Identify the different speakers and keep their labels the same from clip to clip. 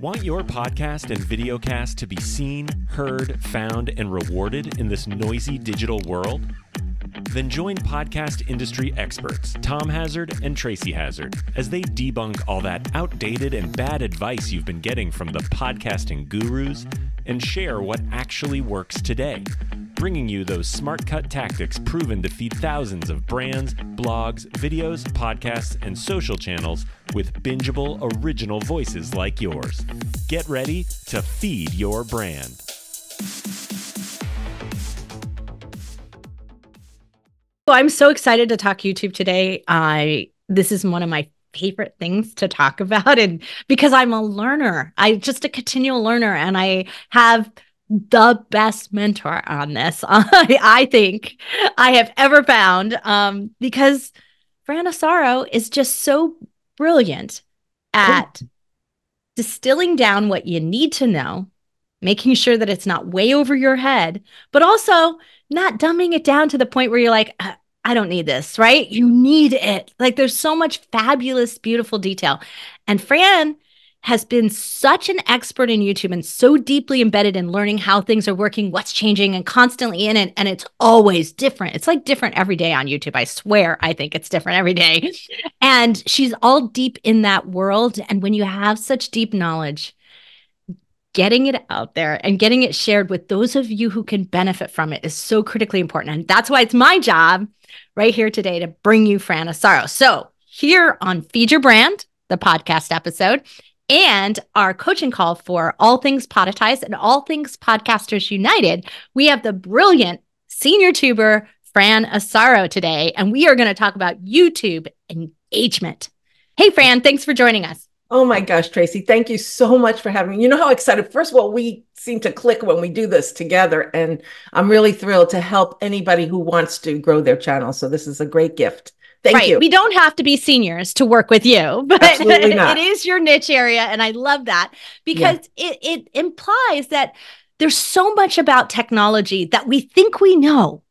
Speaker 1: Want your podcast and videocast to be seen, heard, found, and rewarded in this noisy digital world? Then join podcast industry experts Tom Hazard and Tracy Hazard as they debunk all that outdated and bad advice you've been getting from the podcasting gurus and share what actually works today, bringing you those smart cut tactics proven to feed thousands of brands, blogs, videos, podcasts, and social channels with bingeable original voices like yours. Get ready to feed your brand.
Speaker 2: Well, I'm so excited to talk YouTube today. This is one of my favorite things to talk about, and because I'm a learner, I'm just a continual learner, and I have the best mentor on this. I think I have ever found, because Fran Asaro is just so brilliant at distilling down what you need to know, making sure that it's not way over your head, but also not dumbing it down to the point where you're like, I don't need this, right? You need it. Like, there's so much fabulous, beautiful detail. And Fran has been such an expert in YouTube and so deeply embedded in learning how things are working, what's changing, and constantly in it. And it's always different. It's like different every day on YouTube. I swear, I think it's different every day. And she's all deep in that world. And when you have such deep knowledge, getting it out there and getting it shared with those of you who can benefit from it is so critically important. And that's why it's my job right here today to bring you Fran Asaro. So here on Feed Your Brand, the podcast episode, and our coaching call for all things poditized and all things podcasters united, we have the brilliant senior tuber Fran Asaro today, and we are going to talk about YouTube engagement. Hey, Fran, thanks for joining us.
Speaker 3: Oh my gosh, Tracy, thank you so much for having me. You know how excited, first of all, we seem to click when we do this together, and I'm really thrilled to help anybody who wants to grow their channel. So this is a great gift. Thank you.
Speaker 2: We don't have to be seniors to work with you, but it is your niche area. And I love that because it implies that there's so much about technology that we think we know,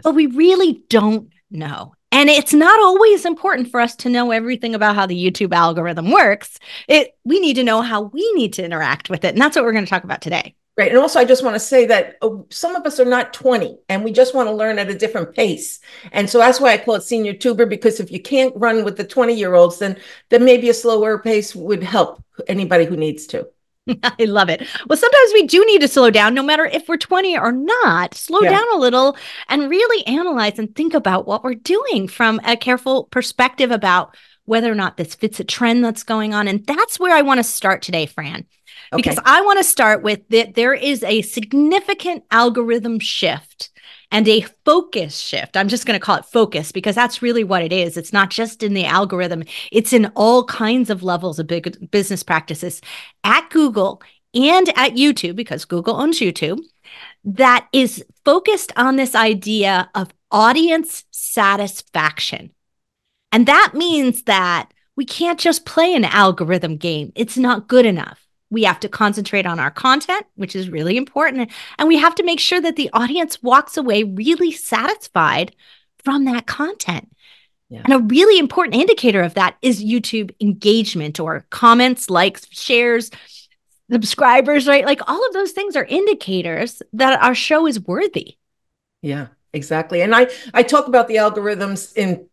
Speaker 2: but we really don't know. And it's not always important for us to know everything about how the YouTube algorithm works. We need to know how we need to interact with it. And that's what we're going to talk about today.
Speaker 3: Right. And also, I just want to say that some of us are not 20 and we just want to learn at a different pace. And so that's why I call it senior tuber, because if you can't run with the 20-year-olds, then maybe a slower pace would help anybody who needs to.
Speaker 2: I love it. Well, sometimes we do need to slow down, no matter if we're 20 or not. Slow down a little and really analyze and think about what we're doing from a careful perspective about whether or not this fits a trend that's going on. And that's where I want to start today, Fran, because I want to start with that there is a significant algorithm shift and a focus shift. I'm just going to call it focus because that's really what it is. It's not just in the algorithm. It's in all kinds of levels of big business practices at Google and at YouTube, because Google owns YouTube, that is focused on this idea of audience satisfaction. And that means that we can't just play an algorithm game. It's not good enough. We have to concentrate on our content, which is really important. And we have to make sure that the audience walks away really satisfied from that content. Yeah. And a really important indicator of that is YouTube engagement, or comments, likes, shares, subscribers, right? Like all of those things are indicators that our show is worthy.
Speaker 3: Yeah, exactly. And I talk about the algorithms in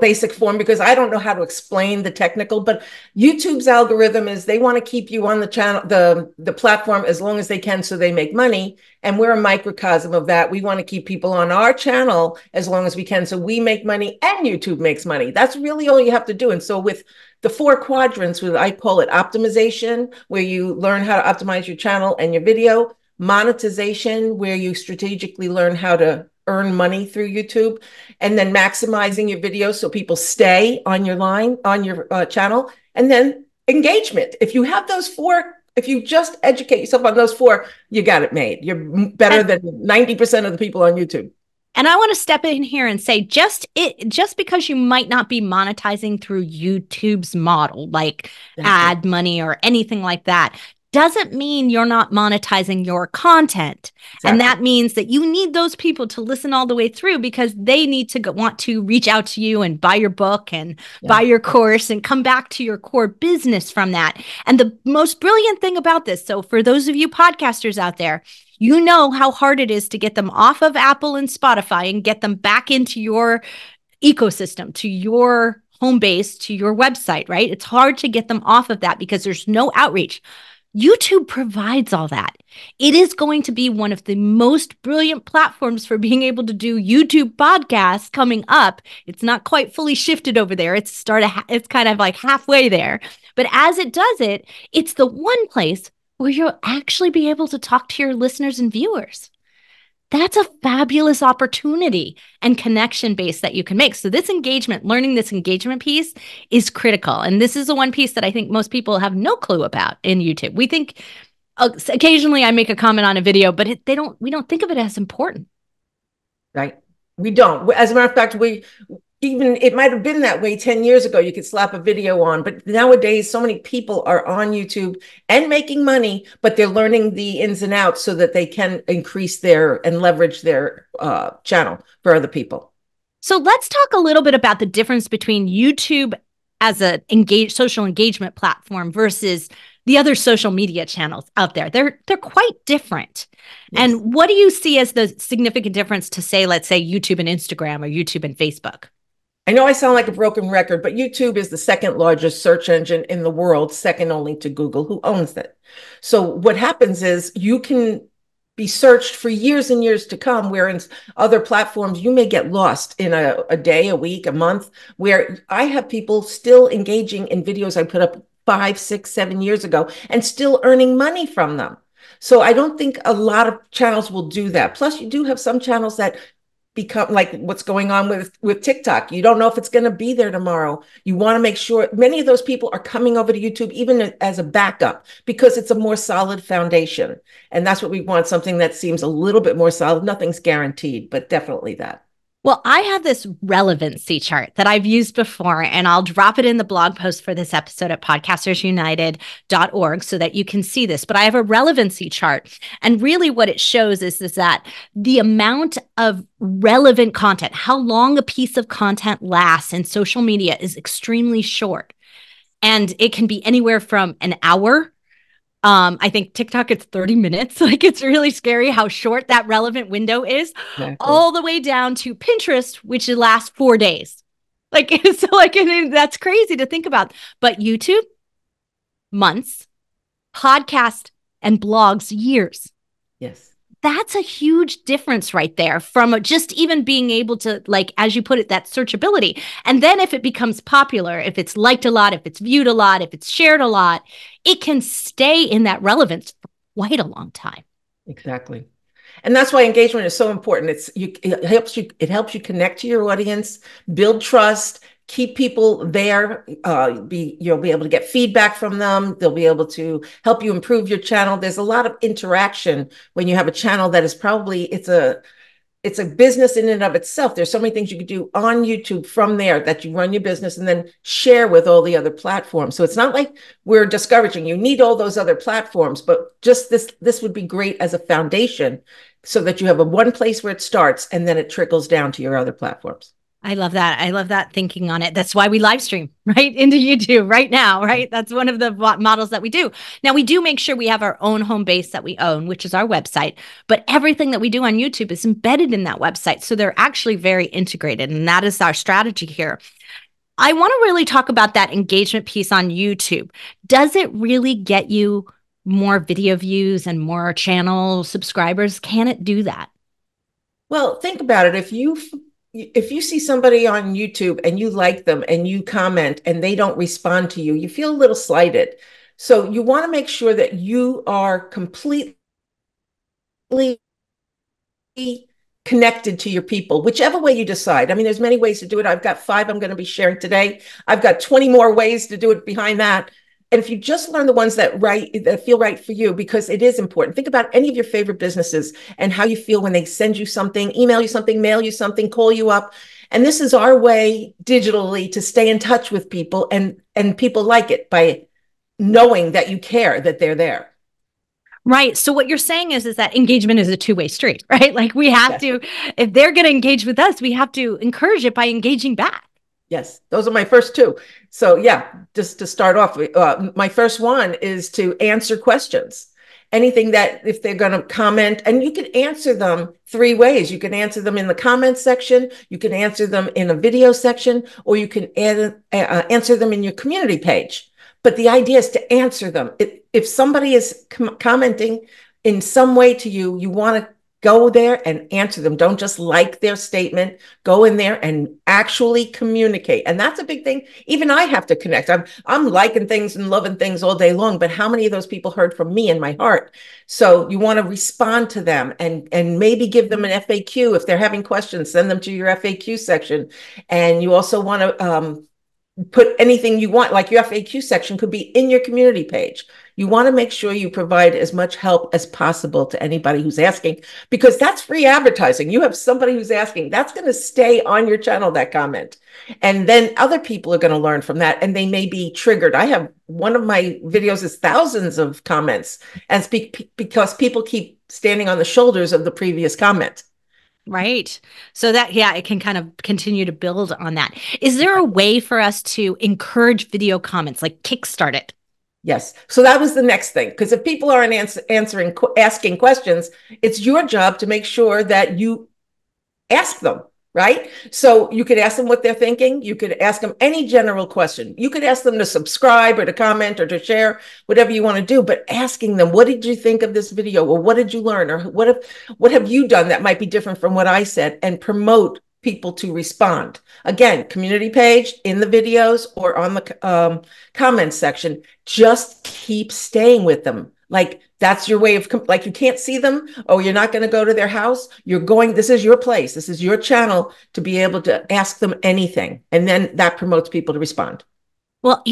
Speaker 3: basic form because I don't know how to explain the technical, but YouTube's algorithm is they want to keep you on the channel, the platform as long as they can so they make money. And we're a microcosm of that. We want to keep people on our channel as long as we can so we make money and YouTube makes money. That's really all you have to do. And so with the 4 quadrants, I call it optimization, where you learn how to optimize your channel and your video, monetization, where you strategically learn how to earn money through YouTube, and then maximizing your videos so people stay on your channel, and then engagement. If you have those 4, if you just educate yourself on those 4, you got it made. You're better than 90% of the people on YouTube.
Speaker 2: And I want to step in here and say, just because you might not be monetizing through YouTube's model, like ad money or anything like that, doesn't mean you're not monetizing your content.
Speaker 3: Exactly.
Speaker 2: And that means that you need those people to listen all the way through, because they need to want to reach out to you and buy your book and buy your course and come back to your core business from that. And the most brilliant thing about this, so for those of you podcasters out there, you know how hard it is to get them off of Apple and Spotify and get them back into your ecosystem, to your home base, to your website, right? It's hard to get them off of that because there's no outreach. YouTube provides all that. It is going to be one of the most brilliant platforms for being able to do YouTube podcasts coming up. It's not quite fully shifted over there. It's kind of like halfway there. But as it does it, it's the one place where you'll actually be able to talk to your listeners and viewers. That's a fabulous opportunity and connection base that you can make. So this engagement, learning this engagement piece is critical. And this is the one piece that I think most people have no clue about in YouTube. We think occasionally I make a comment on a video, but we don't think of it as important.
Speaker 3: Right. We don't. As a matter of fact, it might have been that way 10 years ago. You could slap a video on, but nowadays so many people are on YouTube and making money, but they're learning the ins and outs so that they can increase and leverage their channel for other people.
Speaker 2: So let's talk a little bit about the difference between YouTube as a social engagement platform versus the other social media channels out there. They're quite different. Yes. And what do you see as the significant difference to, say, let's say YouTube and Instagram, or YouTube and Facebook?
Speaker 3: I know I sound like a broken record, but YouTube is the second largest search engine in the world, second only to Google, who owns it. So what happens is you can be searched for years and years to come, whereas other platforms, you may get lost in a day, a week, a month, where I have people still engaging in videos I put up 5, 6, 7 years ago and still earning money from them. So I don't think a lot of channels will do that. Plus, you do have some channels that become like what's going on with TikTok. You don't know if it's going to be there tomorrow. You want to make sure many of those people are coming over to YouTube even as a backup, because it's a more solid foundation. And that's what we want, something that seems a little bit more solid. Nothing's guaranteed, but definitely that.
Speaker 2: Well, I have this relevancy chart that I've used before, and I'll drop it in the blog post for this episode at podcastersunited.org so that you can see this. But I have a relevancy chart. And really what it shows is that the amount of relevant content, how long a piece of content lasts in social media, is extremely short. And it can be anywhere from an hour. I think TikTok, it's 30 minutes. Like, it's really scary how short that relevant window is, exactly. All the way down to Pinterest, which lasts 4 days. Like, so like, and that's crazy to think about. But YouTube, months, podcast and blogs, years.
Speaker 3: Yes.
Speaker 2: That's a huge difference right there from just even being able to, like, as you put it, that searchability. And then if it becomes popular, if it's liked a lot, if it's viewed a lot, if it's shared a lot, it can stay in that relevance for quite a long time.
Speaker 3: Exactly. And that's why engagement is so important. It helps you connect to your audience, build trust, keep people there. You'll be able to get feedback from them. They'll be able to help you improve your channel. There's a lot of interaction when you have a channel that is it's a business in and of itself. There's so many things you could do on YouTube from there that you run your business and then share with all the other platforms. So it's not like we're discouraging. You need all those other platforms, but just this would be great as a foundation so that you have one place where it starts and then it trickles down to your other platforms.
Speaker 2: I love that. I love that thinking on it. That's why we live stream right into YouTube right now, right? That's one of the models that we do. Now, we do make sure we have our own home base that we own, which is our website, but everything that we do on YouTube is embedded in that website. So they're actually very integrated, and that is our strategy here. I want to really talk about that engagement piece on YouTube. Does it really get you more video views and more channel subscribers? Can it do that?
Speaker 3: Well, think about it. If you see somebody on YouTube and you like them and you comment and they don't respond to you, you feel a little slighted. So you want to make sure that you are completely connected to your people, whichever way you decide. I mean, there's many ways to do it. I've got 5 I'm going to be sharing today. I've got 20 more ways to do it behind that. And if you just learn the ones that feel right for you, because it is important. Think about any of your favorite businesses and how you feel when they send you something, email you something, mail you something, call you up. And this is our way digitally to stay in touch with people, and people like it by knowing that you care, that they're there.
Speaker 2: Right. So what you're saying is that engagement is a two-way street, right? Like we have
Speaker 3: Yes.
Speaker 2: to, if they're going to engage with us, we have to encourage it by engaging back.
Speaker 3: Yes, those are my first two. So yeah, just to start off, my first one is to answer questions. Anything that if they're going to comment, and you can answer them three ways. You can answer them in the comment section, you can answer them in a video section, or you can answer them in your community page. But the idea is to answer them. If somebody is commenting in some way to you, you want to go there and answer them. Don't just like their statement. Go in there and actually communicate. And that's a big thing. Even I have to connect. I'm liking things and loving things all day long, but how many of those people heard from me in my heart? So you want to respond to them and maybe give them an FAQ. If they're having questions, send them to your FAQ section. And you also want to put anything you want, like your FAQ section could be in your community page. You want to make sure you provide as much help as possible to anybody who's asking, because that's free advertising. You have somebody who's asking, that's going to stay on your channel, that comment. And then other people are going to learn from that, and they may be triggered. I have one of my videos is thousands of comments, and because people keep standing on the shoulders of the previous comment.
Speaker 2: Right. So that, yeah, it can kind of continue to build on that. Is there a way for us to encourage video comments, like kickstart it?
Speaker 3: Yes. So that was the next thing, because if people aren't asking questions, it's your job to make sure that you ask them, right? So you could ask them what they're thinking. You could ask them any general question. You could ask them to subscribe or to comment or to share, whatever you want to do, but asking them, what did you think of this video? Or what did you learn? Or what have you done that might be different from what I said? And promote people to respond. Again, community page, in the videos, or on the comments section. Just keep staying with them. Like that's your way of, like, you can't see them, or you're not going to go to their house. You're going, this is your place. This is your channel to be able to ask them anything. And then that promotes people to respond.
Speaker 2: Well,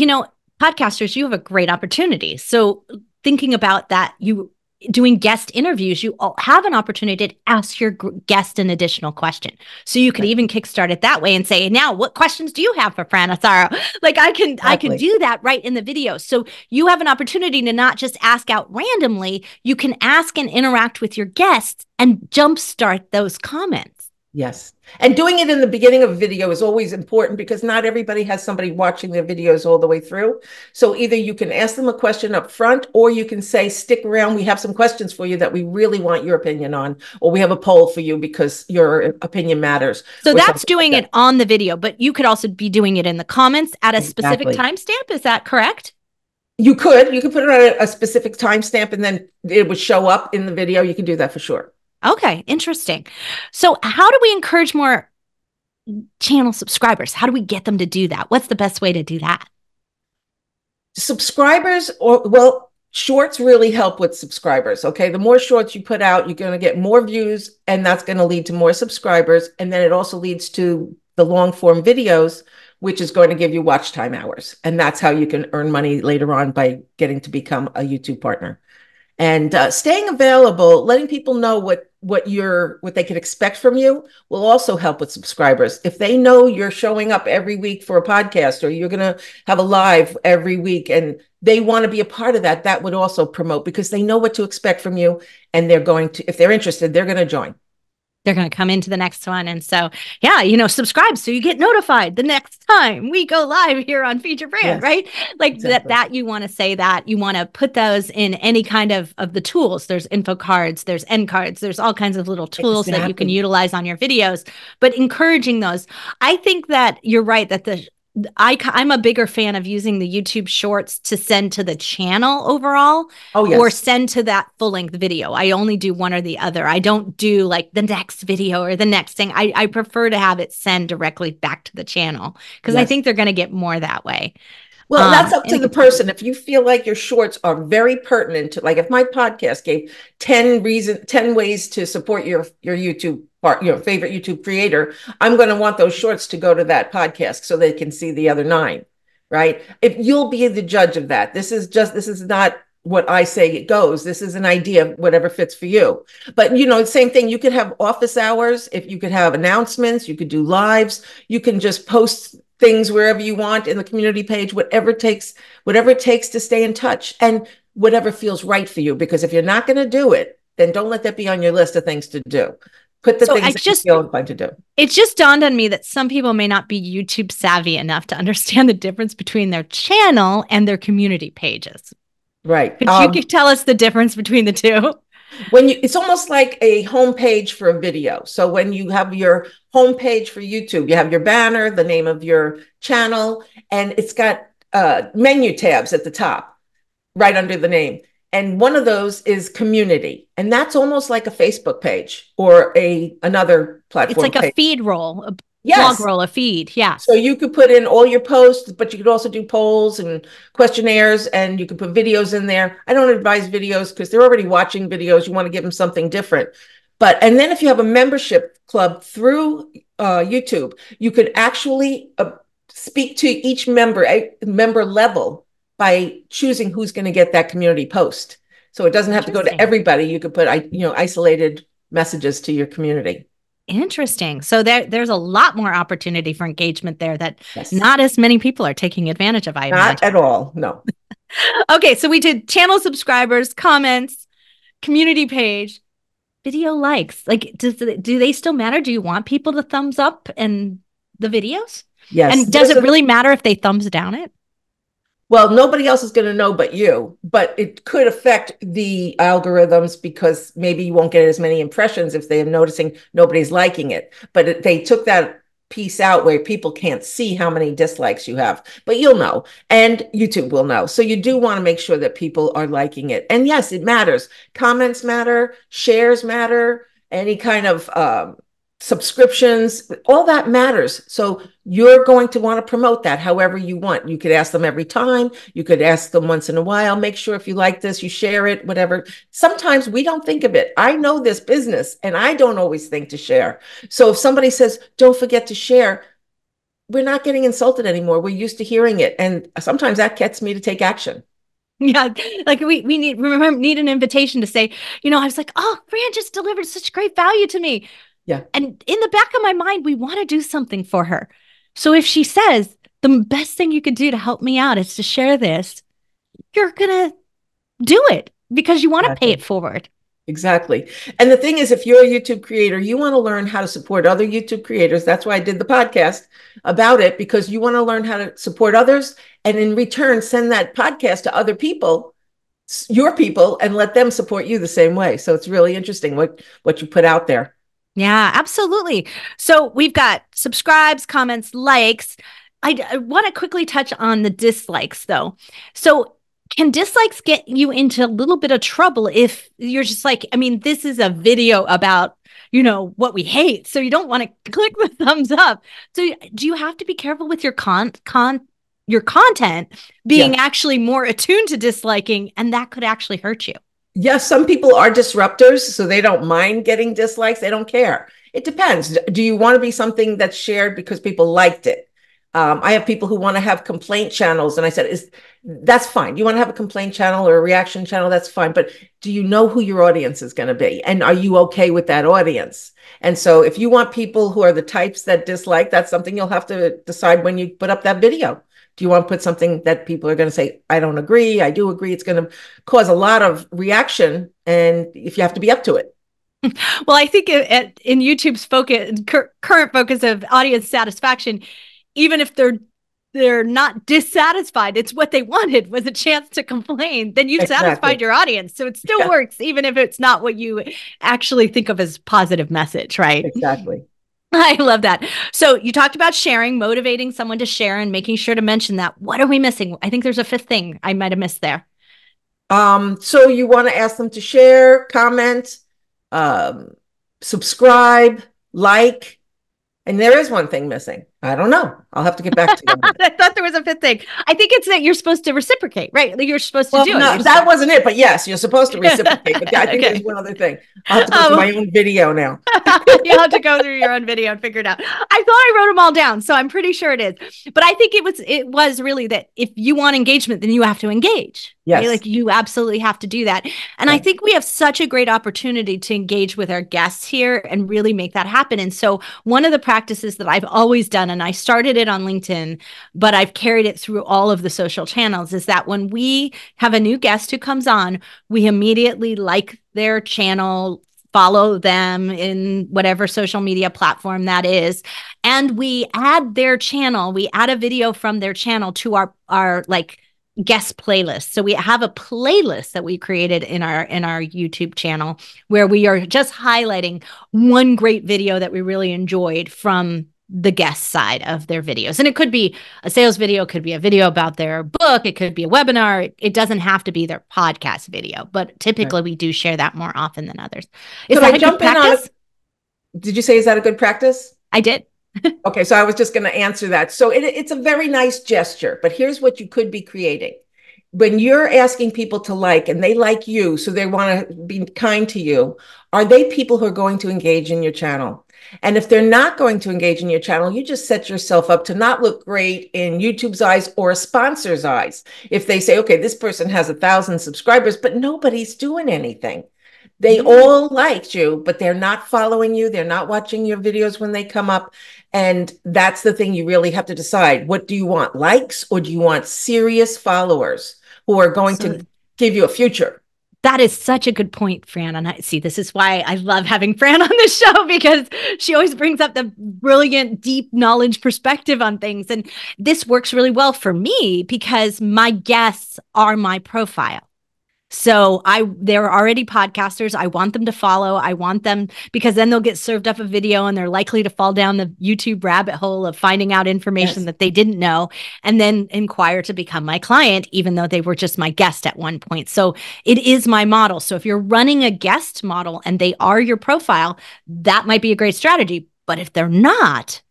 Speaker 2: podcasters, you have a great opportunity. So thinking about that, you doing guest interviews, you all have an opportunity to ask your guest an additional question. So you could even kickstart it that way and say, now, what questions do you have for Fran Asaro? Like I can do that right in the video. So you have an opportunity to not just ask out randomly, you can ask and interact with your guests and jumpstart those comments.
Speaker 3: Yes. And doing it in the beginning of a video is always important, because not everybody has somebody watching their videos all the way through. So either you can ask them a question up front, or you can say, stick around. We have some questions for you that we really want your opinion on, or we have a poll for you because your opinion matters.
Speaker 2: So that's doing it on the video, but you could also be doing it in the comments at a specific timestamp. Is that correct?
Speaker 3: You could put it on a specific timestamp, and then it would show up in the video. You can do that for sure.
Speaker 2: Okay, interesting. So how do we encourage more channel subscribers? How do we get them to do that? What's the best way to do that?
Speaker 3: Subscribers, shorts really help with subscribers. Okay. The more shorts you put out, you're going to get more views, and that's going to lead to more subscribers. And then it also leads to the long form videos, which is going to give you watch time hours. And that's how you can earn money later on, by getting to become a YouTube partner. And staying available, letting people know what they can expect from you, will also help with subscribers. If they know you're showing up every week for a podcast, or you're going to have a live every week, and they want to be a part of that, that would also promote, because they know what to expect from you, and they're going to, if they're interested, they're going to join.
Speaker 2: They're going to come into the next one. And so, yeah, subscribe so you get notified the next time we go live here on Feature Fran, yes, right? Like exactly. that you want to say that. You want to put those in any kind of the tools. There's info cards, there's end cards, there's all kinds of little tools that you can utilize on your videos, but encouraging those. I think that you're right that I'm a bigger fan of using the YouTube shorts to send to the channel overall, or send to that full length video. I only do one or the other. I don't do like the next video or the next thing. I prefer to have it send directly back to the channel, because I think they're going to get more that way.
Speaker 3: Well, that's up to the person. If you feel like your shorts are very pertinent to, like if my podcast gave 10 ways to support your YouTube your favorite YouTube creator, I'm going to want those shorts to go to that podcast so they can see the other 9, right? If you'll be the judge of that. This is not what I say it goes. This is an idea, whatever fits for you. But same thing. You could have office hours. If you could have announcements, you could do lives. You can just post things wherever you want in the community page, whatever it takes to stay in touch, and whatever feels right for you. Because if you're not going to do it, then don't let that be on your list of things to do. Put the things that you feel inclined to do.
Speaker 2: It just dawned on me that some people may not be YouTube savvy enough to understand the difference between their channel and their community pages.
Speaker 3: Right.
Speaker 2: Could you tell us the difference between the two?
Speaker 3: It's almost like a homepage for a video. So when you have your homepage for YouTube, you have your banner, the name of your channel, and it's got menu tabs at the top, right under the name. And one of those is community. And that's almost like a Facebook page or another platform.
Speaker 2: It's like a feed roll, a
Speaker 3: yes.
Speaker 2: blog roll, a feed. Yeah.
Speaker 3: So you could put in all your posts, but you could also do polls and questionnaires, and you could put videos in there. I don't advise videos because they're already watching videos. You want to give them something different. And then if you have a membership club through YouTube, you could actually speak to each member level by choosing who's going to get that community post. So it doesn't have to go to everybody. You could put, isolated messages to your community.
Speaker 2: Interesting. So there's a lot more opportunity for engagement there that not as many people are taking advantage of.
Speaker 3: Not at all. No.
Speaker 2: Okay. So we did channel subscribers, comments, community page, video likes. Like, do they still matter? Do you want people to thumbs up and the videos?
Speaker 3: Yes.
Speaker 2: And does it really matter if they thumbs down it?
Speaker 3: Well, nobody else is going to know but you, but it could affect the algorithms because maybe you won't get as many impressions if they're noticing nobody's liking it. But they took that piece out where people can't see how many dislikes you have, but you'll know, and YouTube will know. So you do want to make sure that people are liking it. And yes, it matters. Comments matter, shares matter, any kind of subscriptions, all that matters. So you're going to want to promote that however you want. You could ask them every time. You could ask them once in a while. Make sure if you like this, you share it, whatever. Sometimes we don't think of it. I know this business and I don't always think to share. So if somebody says, don't forget to share, we're not getting insulted anymore. We're used to hearing it. And sometimes that gets me to take action.
Speaker 2: Yeah, like we need an invitation to say, I was like, oh, Fran just delivered such great value to me.
Speaker 3: Yeah.
Speaker 2: And in the back of my mind, we want to do something for her. So if she says the best thing you could do to help me out is to share this, you're going to do it because you want to pay it forward.
Speaker 3: Exactly. And the thing is, if you're a YouTube creator, you want to learn how to support other YouTube creators. That's why I did the podcast about it, because you want to learn how to support others. And in return, send that podcast to other people, your people, and let them support you the same way. So it's really interesting what you put out there.
Speaker 2: Yeah, absolutely. So we've got subscribes, comments, likes. I want to quickly touch on the dislikes, though. So can dislikes get you into a little bit of trouble if you're just like, this is a video about, what we hate. So you don't want to click the thumbs up. So do you have to be careful with your your content being actually more attuned to disliking, and that could actually hurt you?
Speaker 3: Yes, some people are disruptors, so they don't mind getting dislikes. They don't care. It depends. Do you want to be something that's shared because people liked it? I have people who want to have complaint channels, and I said, that's fine. You want to have a complaint channel or a reaction channel, that's fine. But do you know who your audience is going to be? And are you okay with that audience? And so if you want people who are the types that dislike, that's something you'll have to decide when you put up that video. Do you want to put something that people are going to say, I don't agree, I do agree? It's going to cause a lot of reaction, and if you have to be up to it.
Speaker 2: Well, I think in YouTube's current focus of audience satisfaction, even if they're not dissatisfied, it's what they wanted was a chance to complain, then you've satisfied your audience. So it still works, even if it's not what you actually think of as positive message, right?
Speaker 3: Exactly.
Speaker 2: I love that. So you talked about sharing, motivating someone to share, and making sure to mention that. What are we missing? I think there's a fifth thing I might have missed there.
Speaker 3: So you want to ask them to share, comment, subscribe, like, and there is one thing missing. I don't know. I'll have to get back to you.
Speaker 2: I thought there was a fifth thing. I think it's that you're supposed to reciprocate, right? Like you're supposed to do it.
Speaker 3: No, that wasn't it. But yes, you're supposed to reciprocate. But I think there's one other thing. I'll have to go through my own video now.
Speaker 2: You'll have to go through your own video and figure it out. I thought I wrote them all down, so I'm pretty sure it is. But I think it was really that if you want engagement, then you have to engage.
Speaker 3: Yes.
Speaker 2: Right? Like you absolutely have to do that. And I think we have such a great opportunity to engage with our guests here and really make that happen. And so one of the practices that I've always done and I started it on LinkedIn, but I've carried it through all of the social channels, is that when we have a new guest who comes on, we immediately like their channel, follow them in whatever social media platform that is, and we add their channel, we add a video from their channel to our like guest playlist. So we have a playlist that we created in our YouTube channel where we are just highlighting one great video that we really enjoyed from the guest side of their videos. And it could be a sales video, it could be a video about their book, it could be a webinar. It doesn't have to be their podcast video, but typically we do share that more often than others. Is that a good practice?
Speaker 3: Did you say, is that a good practice?
Speaker 2: I did.
Speaker 3: Okay, so I was just going to answer that. So it's a very nice gesture, but here's what you could be creating. When you're asking people to like, and they like you, so they want to be kind to you, are they people who are going to engage in your channel? And if they're not going to engage in your channel, you just set yourself up to not look great in YouTube's eyes or a sponsor's eyes. If they say, okay, this person has 1,000 subscribers, but nobody's doing anything. They all liked you, but they're not following you. They're not watching your videos when they come up. And that's the thing you really have to decide. What do you want? Likes, or do you want serious followers who are going to give you a future?
Speaker 2: That is such a good point, Fran. And I see, this is why I love having Fran on the show, because she always brings up the brilliant, deep knowledge perspective on things. And this works really well for me because my guests are my profile. So they're already podcasters. I want them to follow. I want them, because then they'll get served up a video and they're likely to fall down the YouTube rabbit hole of finding out information that they didn't know, and then inquire to become my client, even though they were just my guest at one point. So it is my model. So if you're running a guest model and they are your profile, that might be a great strategy. But if they're not,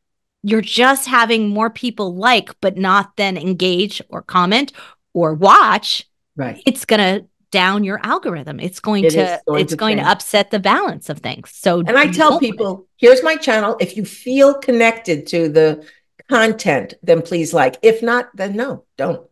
Speaker 2: you're just having more people like, but not then engage or comment or watch.
Speaker 3: Right.
Speaker 2: It's going to down your algorithm. It's going to upset the balance of things. So,
Speaker 3: and I tell people, here's my channel. If you feel connected to the content, then please like. If not, then no, don't.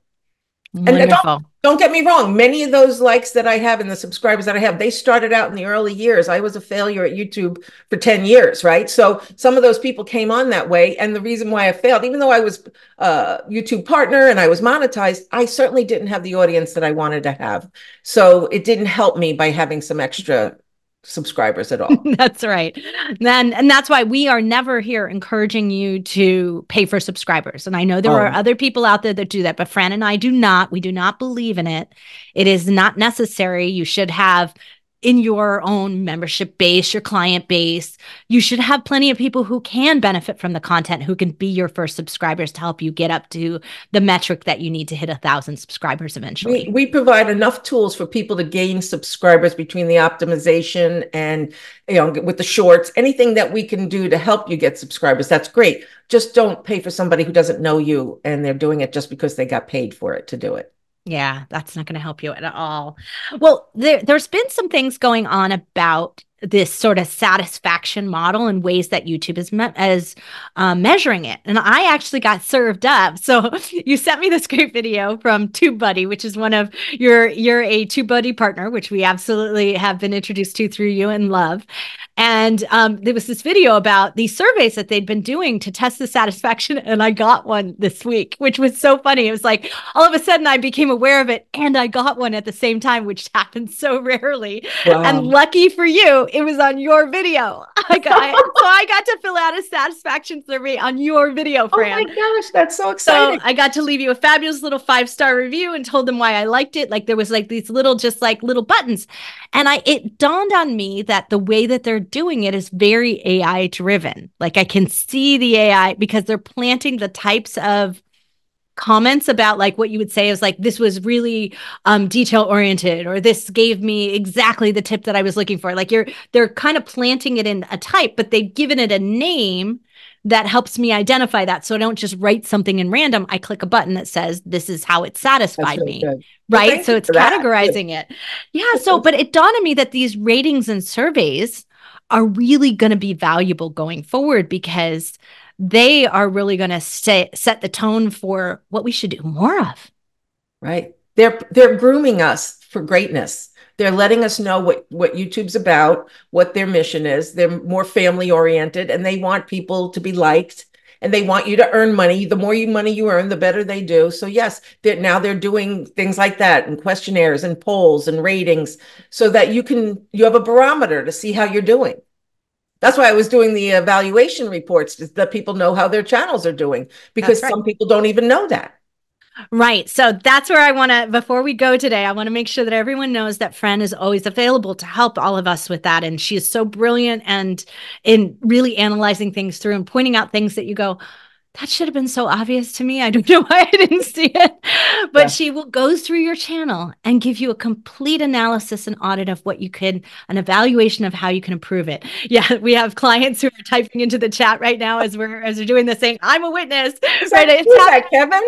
Speaker 2: Wonderful.
Speaker 3: And don't get me wrong. Many of those likes that I have and the subscribers that I have, they started out in the early years. I was a failure at YouTube for 10 years, right? So some of those people came on that way. And the reason why I failed, even though I was a YouTube partner and I was monetized, I certainly didn't have the audience that I wanted to have. So it didn't help me by having some extra subscribers at all.
Speaker 2: That's right. And that's why we are never here encouraging you to pay for subscribers. And I know there are other people out there that do that, but Fran and I do not. We do not believe in it. It is not necessary. You should have in your own membership base, your client base, you should have plenty of people who can benefit from the content, who can be your first subscribers to help you get up to the metric that you need to hit 1,000 subscribers eventually.
Speaker 3: We provide enough tools for people to gain subscribers between the optimization and, with the shorts, anything that we can do to help you get subscribers. That's great. Just don't pay for somebody who doesn't know you and they're doing it just because they got paid for it to do it.
Speaker 2: Yeah, that's not going to help you at all. Well, there's been some things going on about this sort of satisfaction model and ways that YouTube is measuring it. And I actually got served up. So you sent me this great video from TubeBuddy, which is one of you're a TubeBuddy partner, which we absolutely have been introduced to through you and love. And there was this video about these surveys that they'd been doing to test the satisfaction. And I got one this week, which was so funny. It was like all of a sudden I became aware of it and I got one at the same time, which happens so rarely. Wow. And lucky for you, it was on your video. So I got to fill out a satisfaction survey on your video, Fran.
Speaker 3: Oh my gosh, that's so exciting.
Speaker 2: So I got to leave you a fabulous little 5-star review and told them why I liked it. Like there was like these little buttons. And it dawned on me that the way that they're doing it is very AI driven. Like I can see the AI because they're planting the types of comments about like what you would say is like, this was really detail oriented, or this gave me exactly the tip that I was looking for. Like they're kind of planting it in a type, but they've given it a name that helps me identify that. So I don't just write something in random. I click a button that says, this is how it satisfied me. Good. Right. Well, so it's categorizing it. Yeah. So, but it dawned on me that these ratings and surveys are really going to be valuable going forward because they are really going to set the tone for what we should do more of.
Speaker 3: Right. They're grooming us for greatness. They're letting us know what YouTube's about, what their mission is. They're more family oriented and they want people to be liked and they want you to earn money. The more money you earn, the better they do. So yes, they're doing things like that, and questionnaires and polls and ratings, so that you have a barometer to see how you're doing. That's why I was doing the evaluation reports, to let people know how their channels are doing, because some people don't even know that.
Speaker 2: Right. So that's where I want to, before we go today, I want to make sure that everyone knows that Fran is always available to help all of us with that. And she is so brilliant and in really analyzing things through and pointing out things that you go, that should have been so obvious to me. I don't know why I didn't see it. But she will go through your channel and give you a complete analysis and audit of what you can, an evaluation of how you can improve it. Yeah, we have clients who are typing into the chat right now as we're doing this, saying, "I'm a witness."
Speaker 3: Is that Kevin?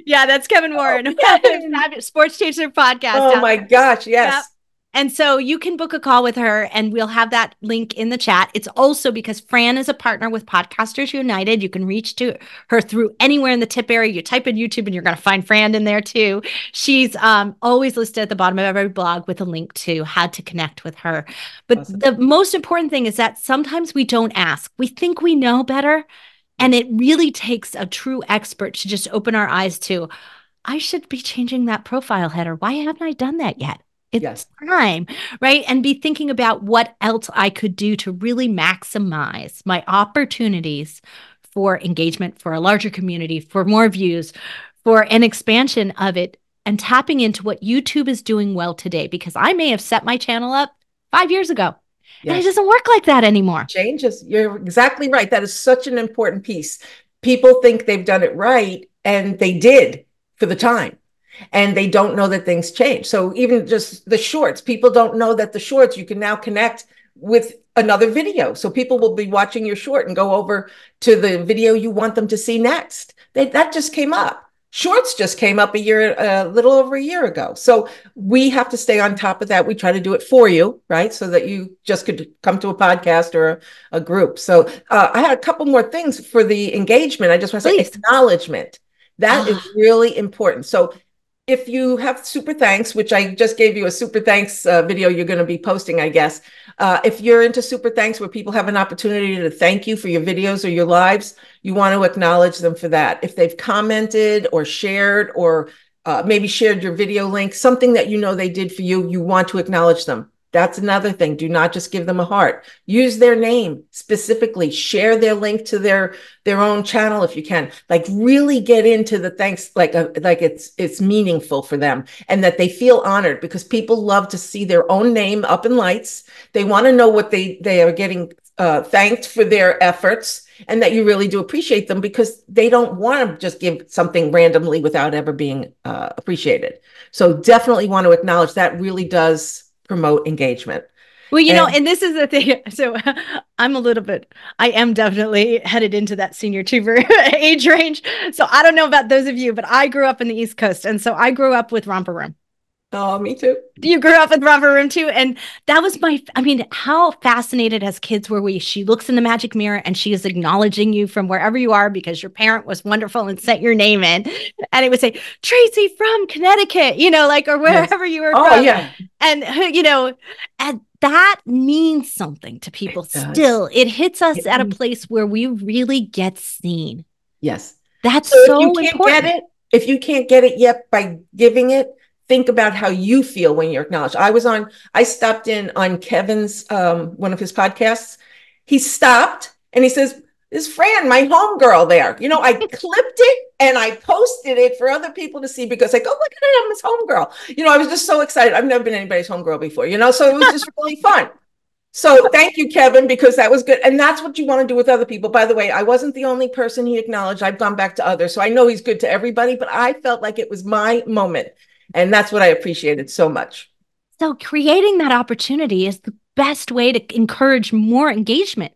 Speaker 2: Yeah, that's Kevin Warren.
Speaker 3: Kevin.
Speaker 2: Sports Chaser podcast.
Speaker 3: Oh my gosh, yes.
Speaker 2: Yep. And so you can book a call with her, and we'll have that link in the chat. It's also because Fran is a partner with Podcasters United. You can reach to her through anywhere in the tip area. You type in YouTube and you're going to find Fran in there too. She's always listed at the bottom of every blog with a link to how to connect with her. But the most important thing is that sometimes we don't ask. We think we know better. And it really takes a true expert to just open our eyes to, I should be changing that profile header. Why haven't I done that yet? It's time, right? And be thinking about what else I could do to really maximize my opportunities for engagement, for a larger community, for more views, for an expansion of it, and tapping into what YouTube is doing well today. Because I may have set my channel up 5 years ago. Yes. And it doesn't work like that anymore.
Speaker 3: Changes. You're exactly right. That is such an important piece. People think they've done it right, and they did for the time. And they don't know that things change. So even just the shorts, people don't know that the shorts, you can now connect with another video. So people will be watching your short and go over to the video you want them to see next. That just came up. Shorts just came up a little over a year ago. So we have to stay on top of that. We try to do it for you, right? So that you just could come to a podcast or a group. So I had a couple more things for the engagement. I just want to say acknowledgement. That is really important. So if you have super thanks, which I just gave you a super thanks video you're going to be posting, I guess. If you're into super thanks where people have an opportunity to thank you for your videos or your lives, you want to acknowledge them for that. If they've commented or shared or maybe shared your video link, something that you know they did for you, you want to acknowledge them. That's another thing. Do not just give them a heart. Use their name specifically. Share their link to their own channel if you can. Like really get into the thanks, like it's meaningful for them and that they feel honored, because people love to see their own name up in lights. They want to know what they are getting thanked for their efforts, and that you really do appreciate them, because they don't want to just give something randomly without ever being appreciated. So definitely want to acknowledge that. Really does promote engagement.
Speaker 2: Well, you know, and this is the thing. So I am definitely headed into that senior tuber age range. So I don't know about those of you, but I grew up in the East Coast. And so I grew up with Romper Room.
Speaker 3: Oh, me too.
Speaker 2: You grew up with Romper Room too. And that was how fascinated as kids were we? She looks in the magic mirror and she is acknowledging you from wherever you are because your parent was wonderful and sent your name in. And it would say, Tracy from Connecticut, or wherever you were from. Oh, yeah. And, and that means something to people still. It hits us at a place where we really get seen.
Speaker 3: Yes.
Speaker 2: That's so important.
Speaker 3: If you can't get it yet by giving it, think about how you feel when you're acknowledged. I stopped in on Kevin's, one of his podcasts. He stopped and he says, "Is Fran, my homegirl there?" I clipped it and I posted it for other people to see, because look at it, I'm his homegirl. I was just so excited. I've never been anybody's homegirl before, so it was just really fun. So thank you, Kevin, because that was good. And that's what you want to do with other people. By the way, I wasn't the only person he acknowledged. I've gone back to others. So I know he's good to everybody, but I felt like it was my moment. And that's what I appreciated so much.
Speaker 2: So creating that opportunity is the best way to encourage more engagement,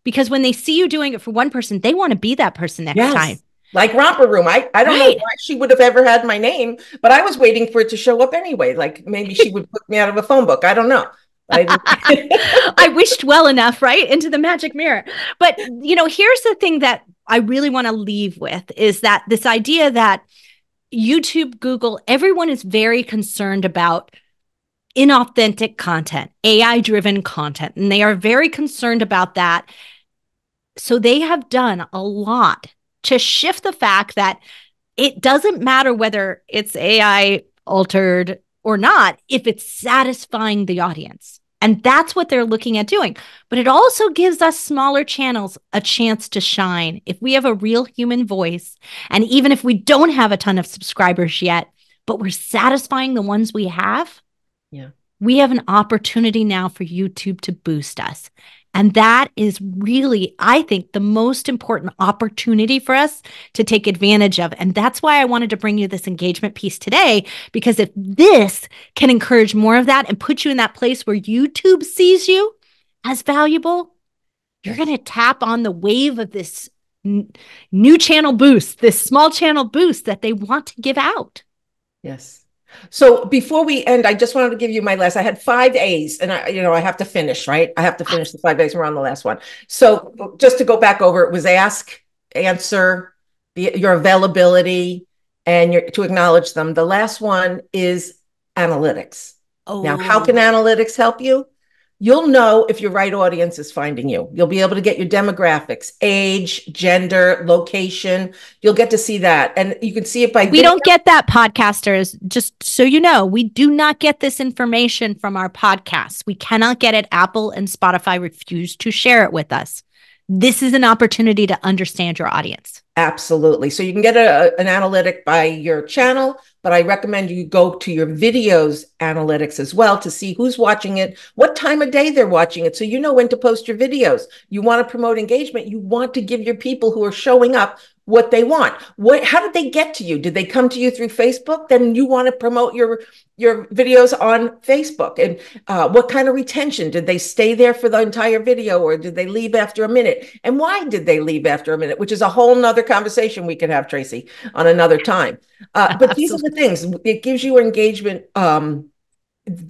Speaker 2: because when they see you doing it for one person, they want to be that person next time. Like
Speaker 3: Romper Room. I don't know why she would have ever had my name, but I was waiting for it to show up anyway. Like maybe she would put me out of a phone book. I don't know.
Speaker 2: I wished well enough, right? Into the magic mirror. But, here's the thing that I really want to leave with is that this idea that YouTube, Google, everyone is very concerned about inauthentic content, AI-driven content, and they are very concerned about that. So they have done a lot to shift the fact that it doesn't matter whether it's AI altered or not, if it's satisfying the audience. And that's what they're looking at doing. But it also gives us smaller channels a chance to shine. If we have a real human voice, and even if we don't have a ton of subscribers yet, but we're satisfying the ones we have, we have an opportunity now for YouTube to boost us. And that is really, I think, the most important opportunity for us to take advantage of. And that's why I wanted to bring you this engagement piece today, because if this can encourage more of that and put you in that place where YouTube sees you as valuable, you're going to tap on the wave of this new channel boost, this small channel boost that they want to give out.
Speaker 3: Yes. So before we end, I just wanted to give you my last. I had 5 A's, and I have to finish, right? I have to finish the 5 A's. We're on the last one. So just to go back over, it was ask, answer, your availability, and to acknowledge them. The last one is analytics. Now, how can analytics help you? You'll know if your right audience is finding you. You'll be able to get your demographics, age, gender, location. You'll get to see that. And you can see it by
Speaker 2: We don't get that, podcasters. Just so you know, we do not get this information from our podcasts. We cannot get it. Apple and Spotify refuse to share it with us. This is an opportunity to understand your audience.
Speaker 3: Absolutely. So you can get an analytic by your channel, but I recommend you go to your videos analytics as well to see who's watching it, what time of day they're watching it. So you know when to post your videos. You want to promote engagement. You want to give your people who are showing up what they want. How did they get to you? Did they come to you through Facebook? Then you want to promote your videos on Facebook. And what kind of retention? Did they stay there for the entire video, or did they leave after a minute? And why did they leave after a minute? Which is a whole nother conversation we can have, Tracy, on another time. But these are the things. It gives you engagement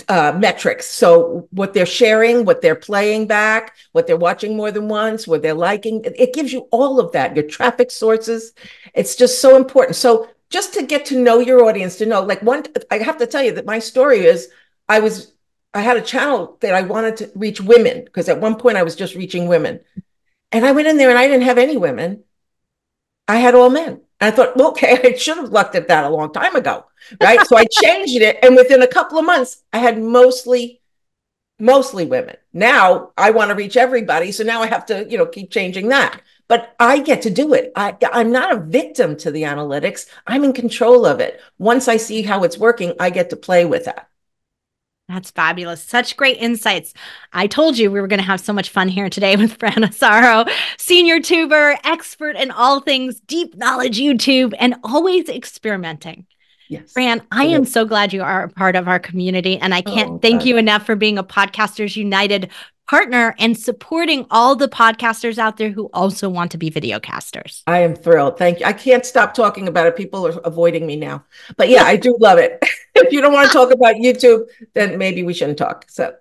Speaker 3: metrics. So what they're sharing, what they're playing back, what they're watching more than once, what they're liking, it gives you all of that, your traffic sources. It's just so important. So just to get to know your audience, to know, I have to tell you that my story is, I had a channel that I wanted to reach women, because at one point I was just reaching women. And I went in there and I didn't have any women. I had all men. And I thought, okay, I should have looked at that a long time ago, right? So I changed it. And within a couple of months, I had mostly women. Now I want to reach everybody. So now I have to, keep changing that. But I get to do it. I'm not a victim to the analytics. I'm in control of it. Once I see how it's working, I get to play with that.
Speaker 2: That's fabulous. Such great insights. I told you we were going to have so much fun here today with Fran Asaro, senior tuber, expert in all things deep knowledge YouTube, and always experimenting.
Speaker 3: Yes.
Speaker 2: Fran, I am so glad you are a part of our community, and I can't thank you enough for being a Podcasters United partner and supporting all the podcasters out there who also want to be videocasters.
Speaker 3: I am thrilled. Thank you. I can't stop talking about it. People are avoiding me now. But yeah, I do love it. If you don't want to talk about YouTube, then maybe we shouldn't talk. So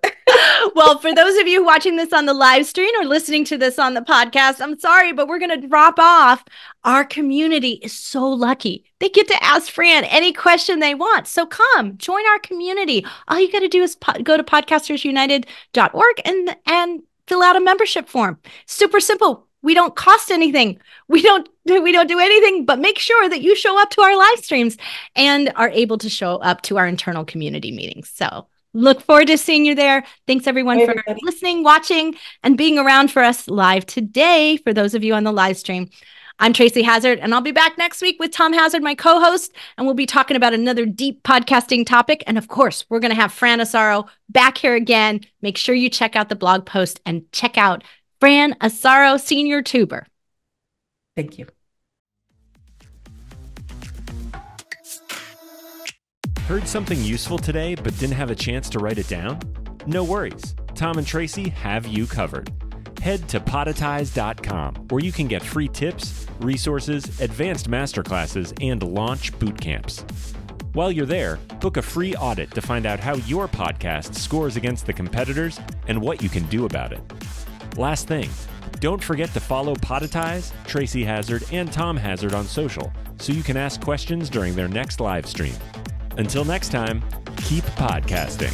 Speaker 2: well, for those of you watching this on the live stream or listening to this on the podcast, I'm sorry, but we're going to drop off. Our community is so lucky. They get to ask Fran any question they want. So come join our community. All you got to do is go to podcastersunited.org and fill out a membership form. Super simple. We don't cost anything. We don't do anything but make sure that you show up to our live streams and are able to show up to our internal community meetings. So look forward to seeing you there. Thanks everyone for listening, watching, and being around for us live today. For those of you on the live stream, I'm Tracy Hazard, and I'll be back next week with Tom Hazard, my co-host, and we'll be talking about another deep podcasting topic. And of course, we're going to have Fran Asaro back here again. Make sure you check out the blog post and check out Fran Asaro, senior tuber.
Speaker 3: Thank you.
Speaker 1: Heard something useful today but didn't have a chance to write it down? No worries. Tom and Tracy have you covered. Head to podetize.com, where you can get free tips, resources, advanced masterclasses, and launch bootcamps. While you're there, book a free audit to find out how your podcast scores against the competitors and what you can do about it. Last thing, don't forget to follow Podetize, Tracy Hazard, and Tom Hazard on social so you can ask questions during their next live stream. Until next time, keep podcasting.